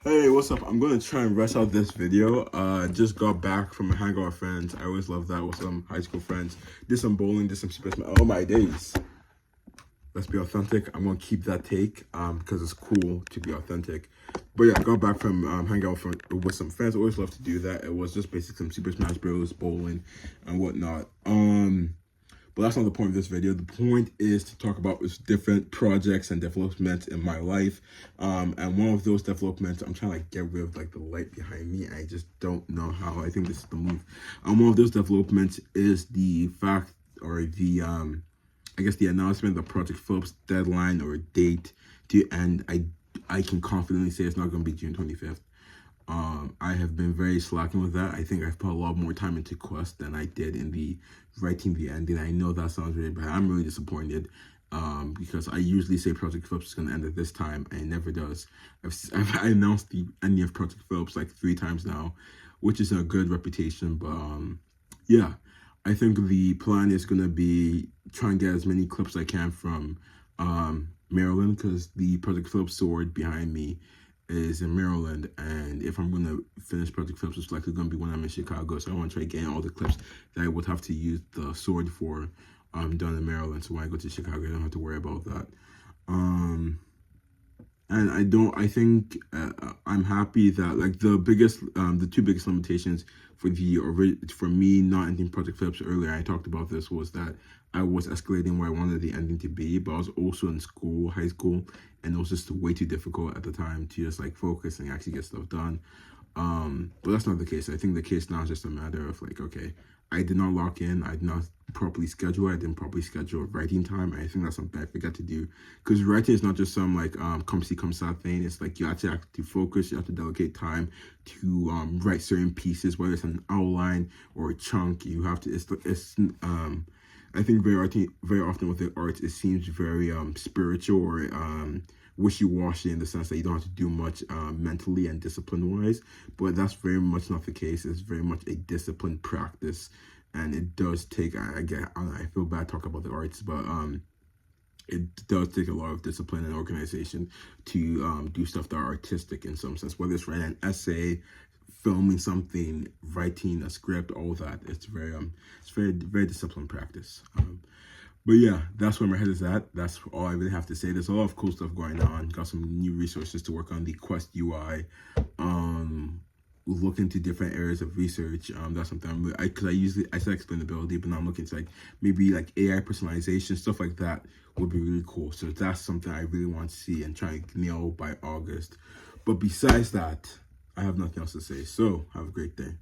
Hey, what's up? I'm gonna try and rush out this video. Just got back from a hangout with friends. I always love that with some high school friends. Did some bowling, did some space. Oh my days. Let's be authentic. I'm gonna keep that take because it's cool to be authentic. But yeah, I got back from hanging out with some friends. I always love to do that. It was just basically some Super Smash Bros, bowling, and whatnot. But that's not the point of this video. The point is to talk about different projects and developments in my life. And one of those developments, I'm trying to like, get rid of like the light behind me. I just don't know how. I think this is the move. One of those developments is the fact or the I guess the announcement that Project Phillips deadline or date to end. I can confidently say it's not going to be June 25th. I have been very slacking with that. I think I've put a lot more time into Quest than I did in the writing the ending. I know that sounds really bad. I'm really disappointed because I usually say Project Phillips is going to end at this time, and it never does. I've announced the ending of Project Phillips like 3 times now, which is a good reputation. But yeah, I think the plan is going to be try and get as many clips I can from Maryland because the Project Phillips sword behind me is in Maryland, and if I'm gonna finish Project Phillips, it's likely gonna be when I'm in Chicago. So I want to try getting all the clips that I would have to use the sword for done in Maryland. So when I go to Chicago, I don't have to worry about that. And I think I'm happy that like the 2 biggest limitations for me not ending Project Phillips earlier, I talked about this, was that I was escalating where I wanted the ending to be, but I was also in school, high school, and it was just way too difficult at the time to just like focus and actually get stuff done. But that's not the case. I think the case now is just a matter of like, okay, I did not lock in. I did not properly schedule. I didn't properly schedule writing time. And I think that's something I forgot to do. Because writing is not just some like come see, come saw thing. It's like you actually have to focus. You have to delegate time to write certain pieces, whether it's an outline or a chunk. You have to. It's I think very often with the arts, it seems very spiritual or wishy-washy in the sense that you don't have to do much mentally and discipline-wise, but that's very much not the case. It's very much a disciplined practice, and it does take, I feel bad talking about the arts, but it does take a lot of discipline and organization to do stuff that are artistic in some sense, whether it's writing an essay, filming something, writing a script, all that. It's very disciplined practice. But yeah, that's where my head is at. That's all I really have to say. There's a lot of cool stuff going on. Got some new resources to work on the Quest UI. Look into different areas of research. That's something I'm really, because I said explainability, but now I'm looking to like maybe like AI personalization, stuff like that would be really cool. So that's something I really want to see and try and nail by August. But besides that, I have nothing else to say. So have a great day.